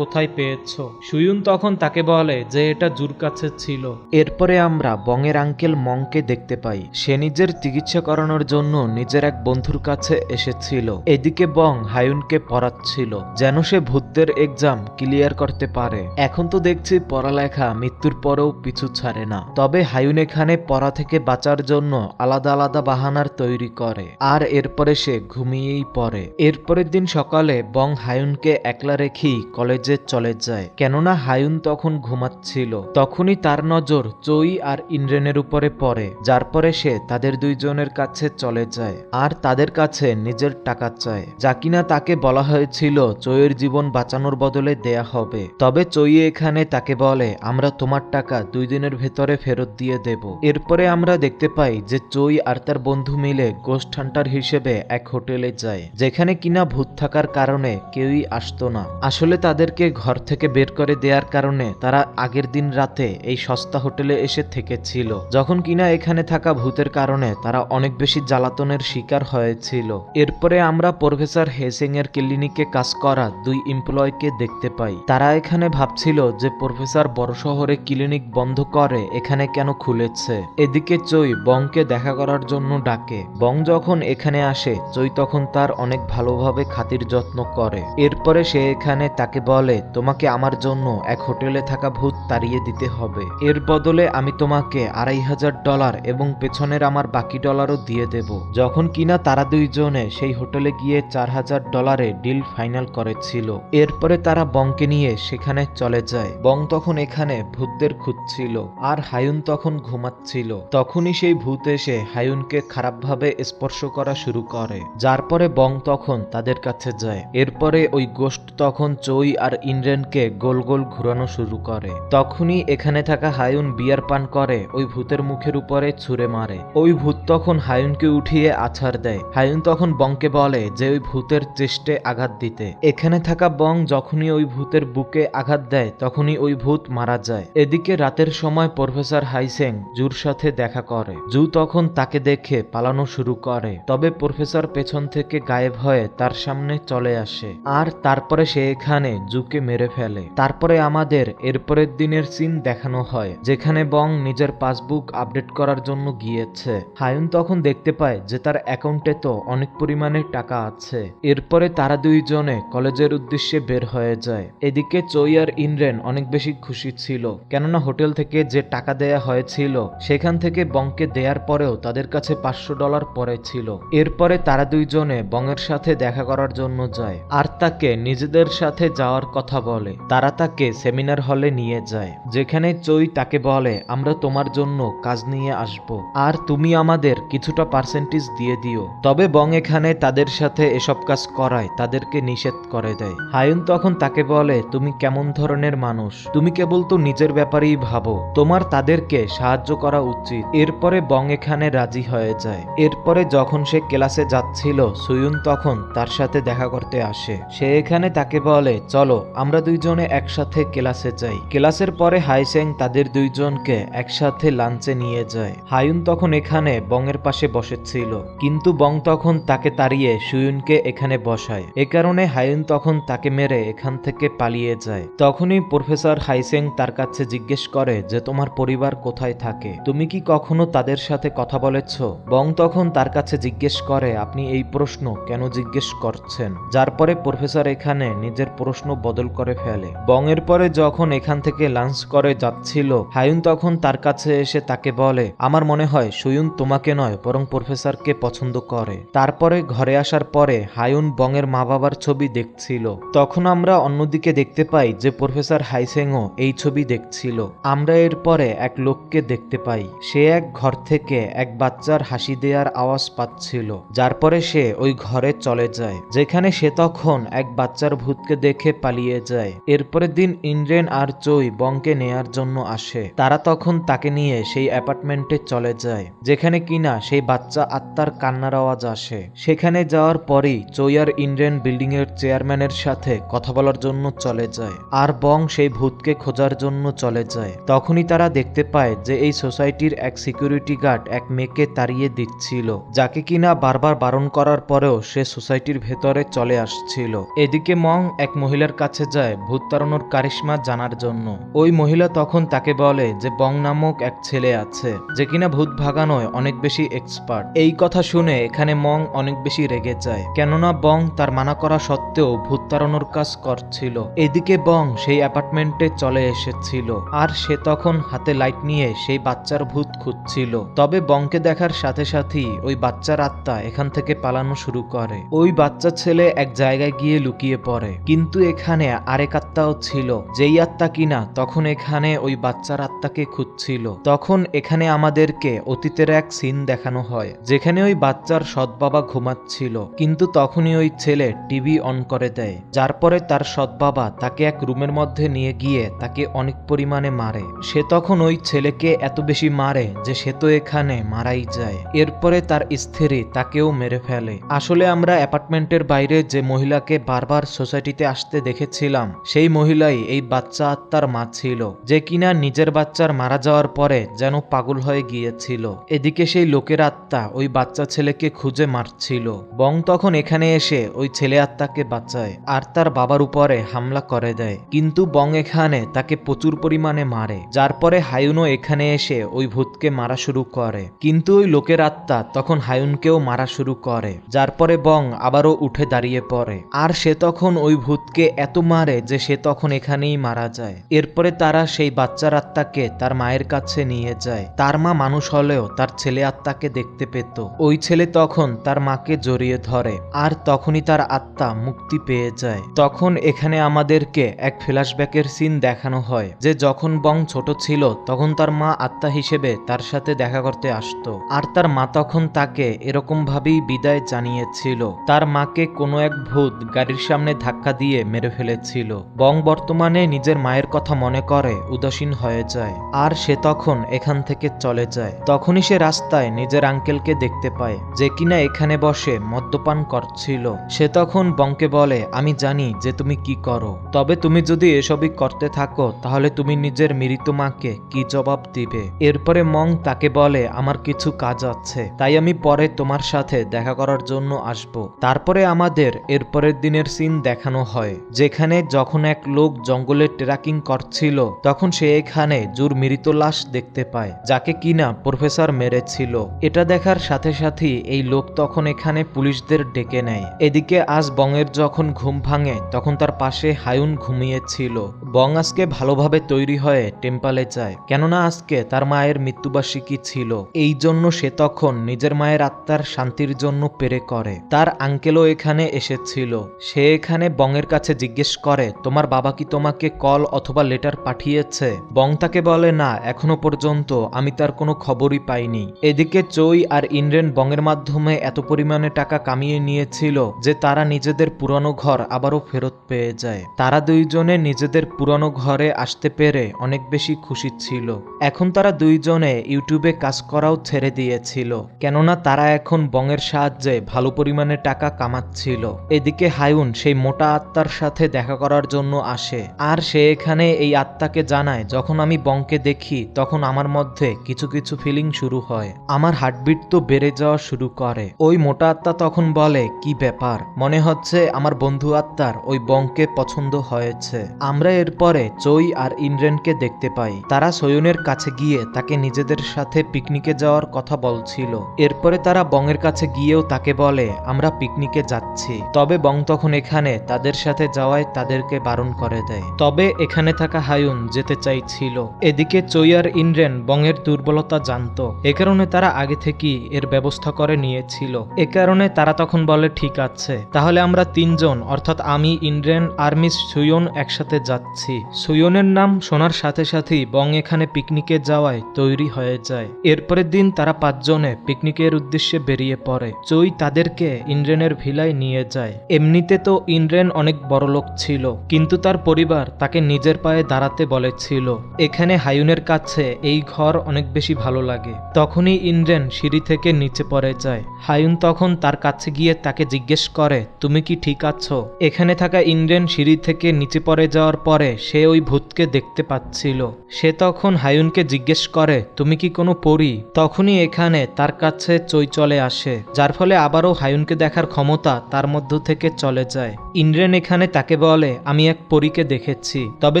কোথায় পেয়েছো। সুয়ুন তখন তাকে বলে যে এটা জুর কাছে ছিল। এরপরে আমরা বংয়ের আঙ্কেল মংকে দেখতে পাই। সে নিজের চিকিৎসা করানোর জন্য নিজের এক বন্ধুর কাছে এসেছিল। এদিকে বং হায়ুনকে পড়াচ্ছিল যেন সে ভূতদের এক্সাম ক্লিয়ার করতে পারে। এখন তো দেখছি পড়ালেখা মৃত্যুর পরেও পিছু ছাড়ে না। তবে হায়ুন এখানে পড়া থেকে বাঁচার জন্য আলাদা আলাদা বাহানার তৈরি করে আর এরপরে সে ঘুমিয়েই পড়ে। এরপরের দিন সকালে বং হায়ুনকে একলা রেখেই কলেজে চলে যায়, কেননা হায়ুন তখন ঘুমাচ্ছিল। তখনই তার নজর চই আর ইন্দ্রেনের উপরে পড়ে, যার পরে সে তাদের দুইজনের কাছে চলে যায় আর তাদের কাছে নিজের টাকা চায়, যা কিনা তাকে বলা হয়েছিল চইয়ের জীবন বাঁচানোর বদলে দেয়া হবে। তবে চই এখানে তাকে বলে আমরা তোমার টাকা 2 দিনের ভেতরে ফেরত দিয়ে দেব। এরপরে আমরা দেখতে পাই যে চই আর তার বন্ধু মিলে গোস্ট হান্টার হিসেবে এক হোটেলে যায়, যেখানে কিনা ভূত থাকার কারণে কেউই আসতো না। আসলে তাদেরকে ঘর থেকে বের করে দেওয়ার কারণে তারা আগের দিন রাতে এই সস্তা হোটেলে এসে থেকেছিল, যখন কিনা এখানে থাকা ভূতের কারণে তারা অনেক বেশি জ্বালাতনের শিকার হয়েছিল। এরপরে আমরা প্রফেসর হেসিং এর ক্লিনিকে কাজ করা 2 এমপ্লয়কে দেখতে পাই। তারা এখানে ভাবছিল যে প্রফেসর বড় শহরে ক্লিনিক বন্ধ করে এখানে কেন খুলেছে। এদিকে চই বংকে দেখা করার জন্য ডাকে। বং যখন এখানে আসে চই তখন তার অনেক ভালোভাবে খাতির যত্ন করে। এরপরে সে এখানে তাকে বলে তোমাকে আমার জন্য এক হোটেলে থাকা ভূত তাড়িয়ে দিতে হবে, এর বদলে আমি তোমাকে $2500 এবং পেছনের আমার বাকি ডলারও দিয়ে দেব। যখন কিনা তারা দুইজনে সেই হোটেলে গিয়ে $4000 ডিল ফাইনাল করেছিল। এরপরে তারা বংকে নিয়ে সেখানে চলে যায়। বং তখন এখানে ভূতদের খুঁজছিল আর হায়ুন তখন ঘুমাচ্ছিল। তখনই সেই ভূত এসে হায়ুনকে খারাপভাবে স্পর্শ করা শুরু করে, যার পরে বং তখন তাদের কাছে যায়। এরপরে ওই গোস্ট তখন চই আর ইন্দ্রেনকে গোল গোল ঘুরানো শুরু করে। তখনই এখানে থাকা হায়ুন বিয়ার পান করে ওই ভূতের মুখের উপরে ছুঁড়ে মারে। ওই ভূত তখন হায়ুনকে উঠিয়ে আছাড় দেয়। হায়ুন তখন বংকে বলে যে ওই ভূতের চেষ্টে আঘাত দিতে। এখানে থাকা বং যখনই ওই ভূতের বুকে আঘাত দেয় তখনই ওই ভূত মারা যায়। এদিকে রাতের সময় প্রফেসর হাইসেং জুর সাথে দেখা করে। জু তখন তাকে দেখে পালানো শুরু করে, তবে প্রফেসর পেছন থেকে গায়েব হয়ে তার সামনে চলে আসে আর তারপরে সে এখানে জুকে মেরে ফেলে। তারপরে আমাদের এরপরের দিনের সিন দেখানো হয়, যেখানে বং নিজের পাসবুক আপডেট করার জন্য গিয়েছে। হায়ুন তখন দেখতে পায় যে তার অ্যাকাউন্টে তো অনেক পরিমাণে টাকা আছে। এরপরে তারা দুইজনে কলেজের উদ্দেশ্যে বের হয়ে যায়। এদিকে চই আর ইন্দ্রেন অনেক বেশি খুশি ছিল, কেননা হোটেল থেকে যে টাকা দেয়া হয়েছিল সেখান থেকে বংকে দেওয়ার পরেও তাদের কাছে $500 পরে ছিল। এরপরে তারা দুইজনে বংয়ের সাথে দেখা করার জন্য যায় আর তাকে নিজেদের সাথে যাওয়ার কথা বলে। তারা তাকে সেমিনার হলে নিয়ে যায়, যেখানে চই তাকে বলে আমরা তোমার জন্য কাজ নিয়ে আসব আর তুমি আমাদের কিছুটা পার্সেন্টেজ দিয়ে দিও। তবে বং এখানে তাদের সাথে এসব কাজ করায় তাদেরকে নিষেধ করে দেয়। হায়ুন তখন তাকে বলে তুমি কেমন ধরনের মানুষ, তুমি কেবল তো নিজের ব্যাপারেই ভাবো, তোমার তাদেরকে সাহায্য করা উচিত। এরপরে বং এখানে রাজি হয়ে যায়। এরপরে যখন সে ক্লাসে যাচ্ছিল সুয়ুন তখন তার সাথে দেখা করতে আসে। সে এখানে তাকে বলে চলো আমরা দুইজনে একসাথে ক্লাসে যাই। ক্লাসের পরে হাইসেং তাদের দুইজনকে একসাথে লাঞ্চে নিয়ে যায়। হায়ুন তখন এখানে বংয়ের পাশে বসেছিল, কিন্তু বং তখন তাকে তাড়িয়ে সুয়ুনকে এখানে বসায়। এ কারণে হায়ুন তখন তাকে মেরে এখান থেকে পালিয়ে যায়। তখনই প্রফেসর হাইসেং তার কাছে জিজ্ঞেস করে যে তোমার পরিবার কোথায় থাকে, তুমি কি কখনো তাদের সাথে কথা বলেছ? বং তখন তার কাছে জিজ্ঞেস করে আপনি এই প্রশ্ন কেন জিজ্ঞেস করছেন, যার পরে প্রফেসর এখানে নিজের প্রশ্ন বদল করে ফেলে। বং এর পরে যখন এখান থেকে লাঞ্চ করে যাচ্ছিল হায়ুন তখন তার কাছে এসে তাকে বলে আমার মনে হয় সুয়ুন তোমাকে নয় বরং প্রফেসরকে পছন্দ করে। তারপরে ঘরে আসার পরে হায়ুন বং এর মা বাবার ছবি দেখছিল। তখন আমরা অন্যদিকে দেখতে পাই যে প্রফেসর হাইসেংও এই ছবি দেখছিল। আমরা এরপরে এক লোককে দেখতে পাই, সে এক ঘর থেকে এক বাচ্চার হাসি দেওয়ার আওয়াজ পাচ্ছিল, যার পরে সে ওই ঘরে চলে যায়, যেখানে সে তখন এক বাচ্চার ভূতকে দেখে পালিয়ে যায়। এরপরের দিন ইন্দ্রেন আর চই বংকে নেয়ার জন্য আসে। তারা তখন তাকে নিয়ে সেই অ্যাপার্টমেন্টে চলে যায়, যেখানে কিনা সেই বাচ্চা আত্মার কান্নার আওয়াজ আসে। সেখানে যাওয়ার পরেই চই আর ইন্দ্রেন বিল্ডিং এর চেয়ারম্যানের সাথে কথা বলার জন্য চলে যায় আর বং সেই ভূতকে খোঁজার জন্য চলে যায়। তখনই তারা দেখতে পায় যে এই সোসাইটির এক সিকিউরিটি গার্ড এক মেয়েকে তাড়িয়ে দিচ্ছিল, যাকে কিনা বারবার বারণ করা করার পরেও সে সোসাইটির ভেতরে চলে আসছিল। এদিকে মং এক মহিলার কাছে যায় ভূত তাড়ানোর কারিশমা জানার জন্য। ওই মহিলা তখন তাকে বলে যে বং নামক এক ছেলে আছে যে কিনা ভূত ভাগানোয় অনেক বেশি এক্সপার্ট। এই কথা শুনে এখানে মং অনেক বেশি রেগে যায়, কেননা বং তার মানা করা সত্ত্বেও ভূত তাড়ানোর কাজ করছিল। এদিকে বং সেই অ্যাপার্টমেন্টে চলে এসেছিল আর সে তখন হাতে লাইট নিয়ে সেই বাচ্চার ভূত খুঁজছিল। তবে বংকে দেখার সাথে সাথেই ওই বাচ্চার আত্মা এখান থেকে পালানো শুরু করে। ওই বাচ্চা ছেলে এক জায়গায় গিয়ে লুকিয়ে পড়ে, কিন্তু এখানে আরেক আত্মাও ছিল, যেই আত্মা কিনা তখন এখানে ওই বাচ্চার আত্মাকে খুঁজছিল। তখন এখানে আমাদেরকে অতীতের এক সিন দেখানো হয়, যেখানে ওই বাচ্চার সৎ বাবা ঘুমাচ্ছিল, কিন্তু তখনই ওই ছেলে টিভি অন করে দেয়, যার পরে তার সৎ বাবা তাকে এক রুমের মধ্যে নিয়ে গিয়ে তাকে অনেক পরিমাণে মারে। সে তখন ওই ছেলেকে এত বেশি মারে যে সে তো এখানে মারাই যায়। এরপরে তার স্ত্রী তাকেও মেরে ফেলে। আসলে আমরা অ্যাপার্টমেন্টের বাইরে যে মহিলাকে বারবার সোসাইটিতে আসতে দেখেছিলাম, সেই মহিলাই এই বাচ্চা আত্মার মা ছিল, যে কিনা নিজের বাচ্চার মারা যাওয়ার পরে যেন পাগল হয়ে গিয়েছিল। এদিকে সেই লোকের আত্মা ওই বাচ্চা ছেলেকে খুঁজে মারছিল। বং তখন এখানে এসে ওই ছেলে আত্মাকে বাঁচায় আর তার বাবার উপরে হামলা করে দেয়, কিন্তু বং এখানে তাকে প্রচুর পরিমাণে মারে, যার পরে হায়ুনও এখানে এসে ওই ভূতকে মারা শুরু করে। কিন্তু ওই লোকের আত্মা তখন হায়ুনকেও মারা শুরু করে, যার পরে বং আবারও উঠে দাঁড়িয়ে পড়ে আর সে তখন ওই ভূতকে এত মারে যে সে তখন এখানেই মারা যায়। এরপরে তারা সেই বাচ্চার আত্মাকে তার মায়ের কাছে নিয়ে যায়। তার মা মানুষ হলেও তার ছেলে আত্মাকে দেখতে পেত। ওই ছেলে তখন তার মাকে জড়িয়ে ধরে আর তখনই তার আত্মা মুক্তি পেয়ে যায়। তখন এখানে আমাদেরকে এক ফ্ল্যাশব্যাকের সিন দেখানো হয়, যে যখন বং ছোট ছিল তখন তার মা আত্মা হিসেবে তার সাথে দেখা করতে আসতো আর তার মা তখন তাকে এরকম ভাবেই বিদায় জানিয়েছিল। তার মাকে কোনো এক ভূত গাড়ির সামনে ধাক্কা দিয়ে মেরে ফেলেছিল। বং বর্তমানে নিজের মায়ের কথা মনে করে উদাসীন হয়ে যায় আর সে তখন এখান থেকে চলে যায়। তখনই সে রাস্তায় নিজের আঙ্কেলকে দেখতে পায়, যে কিনা এখানে বসে মদ্যপান করছিল। সে তখন বংকে বলে, আমি জানি যে তুমি কি করো, তবে তুমি যদি এসবই করতে থাকো তাহলে তুমি নিজের মৃত মাকে কি জবাব দিবে। এরপরে মং তাকে বলে, আমার কিছু কাজ আছে, তাই আমি পরে তোমার সাথে দেখা করার জন্য আসব। তারপরে আমাদের এরপরের দিনের সিন দেখানো হয়, যেখানে যখন এক লোক জঙ্গলে ট্রেকিং করছিল তখন সে এখানে জুর মৃত লাশ দেখতে পায়, যাকে কিনা প্রফেসর মেরেছিল। এটা দেখার সাথে সাথেই এই লোক তখন এখানে পুলিশদের ডেকে নেয়। এদিকে আজ বংয়ের যখন ঘুম ভাঙে তখন তার পাশে হায়ুন ঘুমিয়েছিল। বং আজকে ভালোভাবে তৈরি হয়ে টেম্পলে যায়, কেননা আজকে তার মায়ের মৃত্যুবার্ষিকী ছিল। এই জন্য সে তখন নিজের মায়ের আত্মার শান্তির জন্য প্রে করে। তার আঙ্কেলও এখানে এসেছিল। সে এখানে বংয়ের কাছে জিজ্ঞেস করে, তোমার বাবা কি তোমাকে কল অথবা লেটার পাঠিয়েছে? বং তাকে বলে, না, এখনো পর্যন্ত আমি তার কোনো খবরই পাইনি। এদিকে চই আর ইন্দ্রেন বংয়ের মাধ্যমে এত পরিমাণে টাকা কামিয়ে নিয়েছিল যে তারা নিজেদের পুরানো ঘর আবারও ফেরত পেয়ে যায়। তারা দুইজনে নিজেদের পুরানো ঘরে আসতে পেরে অনেক বেশি খুশি ছিল। এখন তারা দুইজনে ইউটিউবে কাজ করাও ছেড়ে দিয়েছিল, কেননা তারা এখন বংয়ের সাহায্যে ভালো পরিমাণে টাকা কামাচ্ছিল। এদিকে হায়ুন সেই মোটা আত্মার সাথে দেখা করার জন্য আসে আর সে এখানে এই আত্মাকে জানায়, যখন আমি বংকে দেখি তখন আমার মধ্যে কিছু কিছু ফিলিং শুরু হয়, আমার হার্টবিট তো বেড়ে যাওয়া শুরু করে। ওই মোটা আত্মা তখন বলে, কি ব্যাপার, মনে হচ্ছে আমার বন্ধু আত্মার ওই বংকে পছন্দ হয়েছে। আমরা এরপরে চই আর ইন্দ্রেনকে দেখতে পাই, তারা সয়নের কাছে গিয়ে তাকে নিজেদের সাথে পিকনিকে যাওয়ার কথা বলছিল। এরপরে তারা বংয়ের কাছে গিয়েও তাকে বলে, আমরা পিকনিকে যাচ্ছি। তবে বং তখন এখানে তাদের সাথে যাওয়ায় তাদেরকে বারণ করে দেয়। তবে এখানে থাকা হায়ুন যেতে চাইছিল। এদিকে চই আর ইন্দ্রেন বংয়ের দুর্বলতা জানতো, এ কারণে তারা আগে থেকেই এর ব্যবস্থা করে নিয়েছিল। এ কারণে তারা তখন বলে, ঠিক আছে, তাহলে আমরা তিনজন অর্থাৎ আমি, ইন্দ্রেন আর মিস সুয়ন একসাথে যাচ্ছি। সুয়নের নাম শোনার সাথে সাথেই বং এখানে পিকনিকে যাওয়ায় তৈরি হয়ে যায়। এরপরের দিন তারা পাঁচজনে পিকনিকের উদ্দেশ্যে বেরিয়ে পড়ে। চই তাদেরকে ইন্দ্রেনের ভিলায় নিয়ে যায়। এমনিতে তো ইন্দ্রেন অনেক বড় লোক ছিল, কিন্তু তার পরিবার তাকে নিজের পায়ে দাঁড়াতে বলেছিল। এখানে হায়ুনের কাছে এই ঘর অনেক বেশি ভালো লাগে। তখনই ইন্দ্রেন সিঁড়ি থেকে নিচে পড়ে যায়। হায়ুন তখন তার কাছে গিয়ে তাকে জিজ্ঞেস করে, তুমি কি ঠিক আছো? এখানে থাকা ইন্দ্রেন সিঁড়ি থেকে নিচে পড়ে যাওয়ার পরে সে ওই ভূতকে দেখতে পাচ্ছিল। সে তখন হায়ুনকে জিজ্ঞেস করে, তুমি কি কোনো পরী? তখনই এখানে তার কাছে চই চলে আসে, যার ফলে আবারও হায়ুনকে দেখার ক্ষমতা তার মধ্য থেকে চলে যায়। ইন্দ্রেন এখানে তাকে বলে আমি এক পরীকে দেখেছি, তবে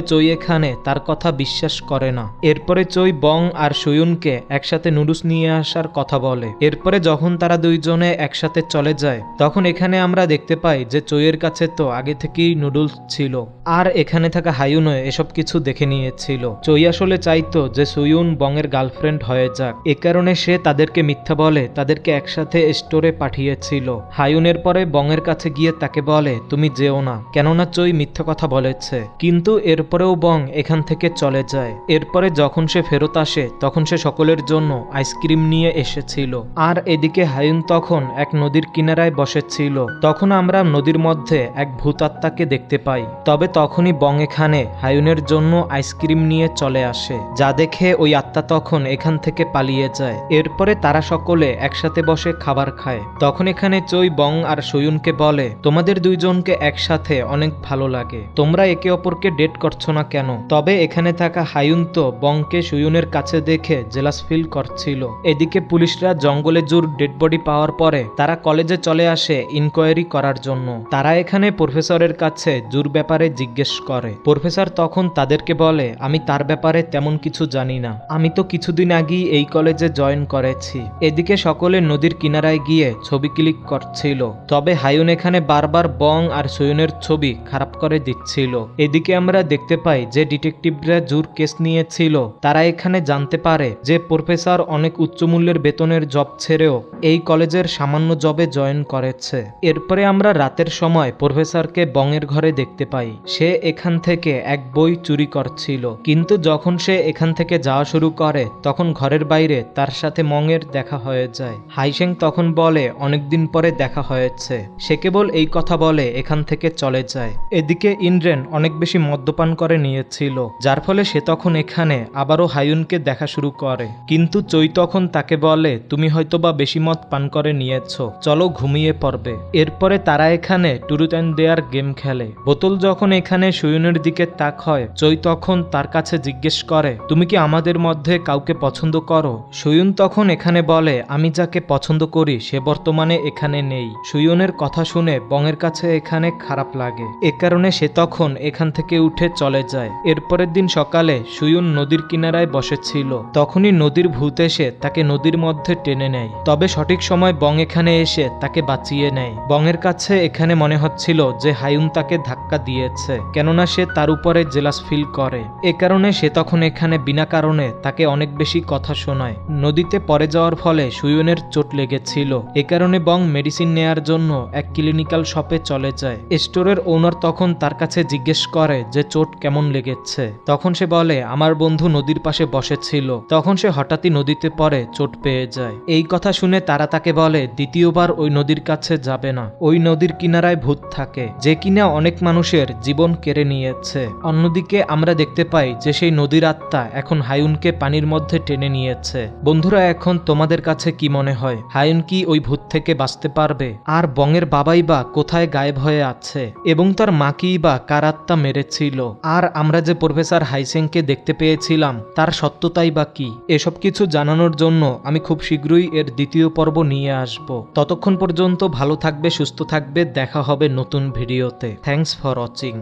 চই এখানে তার কথা বিশ্বাস করে না। এরপরে চই বং আর সুয়ুনকে একসাথে নুডলস নিয়ে আসার কথা বলে। এরপরে যখন তারা দুইজনে একসাথে চলে যায় তখন এখানে আমরা দেখতে পাই যে চইয়ের কাছে তো আগে থেকেই নুডলস ছিল, আর এখানে থাকা হায়ুনও এসব কিছু দেখে নিয়েছিল। চই আসলে চাইতো যে সুয়ুন বংয়ের গার্লফ্রেন্ড হয়ে যাক, এ কারণে সে তাদেরকে মিথ্যা বলে তাদেরকে একসাথে স্টোরে পাঠিয়েছিল। হায়ুনের পরে বংয়ের কাছে গিয়ে তাকে বলে তুমি যেও না, কেননা চই মিথ্যা কথা বলেছে। কিন্তু এরপরেও বং এখান থেকে চলে যায়। এরপরে যখন সে ফেরত আসে তখন সে সকলের জন্য আইসক্রিম নিয়ে এসেছিল। আর এদিকে হায়ুন তখন এক নদীর কিনারায় বসেছিল। তখন আমরা নদীর মধ্যে এক ভূতাত্মাকে দেখতে পাই। তবে তখনই বং এখানে হায়ুনের জন্য আইসক্রিম নিয়ে চলে আসে, যা দেখে ওই আত্মা তখন এখান থেকে পালিয়ে যায়। এরপরে তারা সকলে একসাথে বসে খাবার খায়। তখন এখানে চই বং আর সুয়ুনকে বলে তোমাদের দুইজনকে একসাথে অনেক ভালো লাগে, তোমরা একে অপরকে ডেট করছো না কেন? তবে এখানে থাকা হায়ুন তো বংকে সুয়ুনের কাছে দেখে জেলাস ফিল করছিল। এদিকে পুলিশরা জঙ্গলে জুর ডেড বডি পাওয়ার পরে তারা কলেজে চলে আসে ইনকোয়ারি করার জন্য। তারা এখানে প্রফেসরের কাছে জুর ব্যাপারে জিজ্ঞেস করে। প্রফেসর তখন তাদেরকে বলে আমি তার ব্যাপারে তেমন কিছু জানি না, আমি তো কিছুদিন আগেই এই কলেজে জয়েন করেছি। এদিকে সকলে নদীর কিনারায় গিয়ে ছবি ক্লিক করছিল। তবে হায়ুন এখানে বারবার বং আর সুয়ুনের ছবি খারাপ করে দিচ্ছিল। এদিকে আমরা দেখতে পাই যে ডিটেকটিভরা জুর কেস নিয়েছিল তারা এখানে জানতে পারে যে প্রফেসর অনেক উচ্চমূল্যের বেতনের জব ছেড়েও এই কলেজের সামান্য জবে জয়েন করেছে। এরপরে আমরা রাতের সময় প্রফেসরকে বংয়ের ঘরে দেখতে পাই। সে এখান থেকে এক বই চুরি করছিল, কিন্তু যখন সে এখান থেকে যাওয়া শুরু করে তখন ঘরের বাইরে তার সাথে মংয়ের দেখা হয়ে যায়। হাইশেং তখন বলে অনেকদিন পরে দেখা হয়েছে। সে কেবল এই কথা বলে এখান থেকে চলে যায়। এদিকে ইন্দ্রেন অনেক বেশি মদ্যপান করে নিয়েছিল, যার ফলে সে তখন এখানে আবারও হায়ুনকে দেখা শুরু করে। কিন্তু চই তখন তাকে বলে তুমি হয়তোবা বেশি মদ পান করে নিয়েছ, চলো ঘুমিয়ে পড়বে। এরপরে তারা এখানে ট্রুথ অ্যান্ড ডেয়ার গেম খেলে। বোতল যখন এখানে সুয়ুনের দিকে তাক হয় চই তখন তার কাছে জিজ্ঞেস করে তুমি কি আমাদের মধ্যে কাউকে পছন্দ করো? সুয়ুন তখন এখানে বলে আমি যাকে পছন্দ করি সে বর্তমানে এখানে নেই। সুয়ুনের কথা শুনে বংয়ের কাছে এখানে খারাপ লাগে, এ কারণে সে তখন এখান থেকে উঠে চলে যায়। এরপরের দিন সকালে সুয়ুন নদীর কিনারায় বসেছিল, তখনই নদীর ভূত এসে তাকে নদীর মধ্যে টেনে নেয়। তবে সঠিক সময় বং এখানে এসে তাকে বাঁচিয়ে নেয়। বংয়ের কাছে এখানে মনে হচ্ছিল যে হায়ুন তাকে ধাক্কা দিয়েছে, কেননা সে তার উপরে জেলাস ফিল করে। এ কারণে সে তখন এখানে বিনা কারণে তাকে অনেক বেশি কথা শোনায়। নদীতে পড়ে যাওয়ার ফলে সুয়ুনের চোট লেগেছিল, এ কারণে বং মেডিসিন নেয়ার জন্য এক ক্লিনিক্যাল শপে চলে যায়। স্টোরের ওনার তখন তার কাছে জিজ্ঞেস করে যে চোট কেমন লেগেছে। তখন সে বলে আমার বন্ধু নদীর পাশে বসেছিল, তখন সে হঠাৎই নদীতে পড়ে চোট পেয়ে যায়। এই কথা শুনে তারা তাকে বলে দ্বিতীয়বার ওই নদীর কাছে যাবে না, ওই নদীর কিনারায় ভূত থাকে যে কিনা অনেক মানুষের জীবন কেড়ে নিয়েছে। অন্যদিকে আমরা দেখতে পাই যে সেই নদীর আত্মা এখন হায়ুনকে পানির মধ্যে টেনে নিয়েছে। বন্ধুরা এখন তোমাদের কাছে কি মনে হয়, হায়ুন কি ওই ভূত থেকে বাঁচতে পারবে? আর বংয়ের বাবাই বা কোথায় গায়েব হয়ে আছে, এবং তার মাকেই বা কার আত্মা মেরেছিল? আর আমরা যে প্রফেসর হাইসেংকে দেখতে পেয়েছিলাম তার সত্যতাই বা কি? এসব কিছু জানানোর জন্য আমি খুব শীঘ্রই এর দ্বিতীয় পর্ব নিয়ে আসব। ততক্ষণ পর্যন্ত ভালো থাকবে, সুস্থ থাকবে, দেখা হবে নতুন ভিডিওতে। Thanks for watching.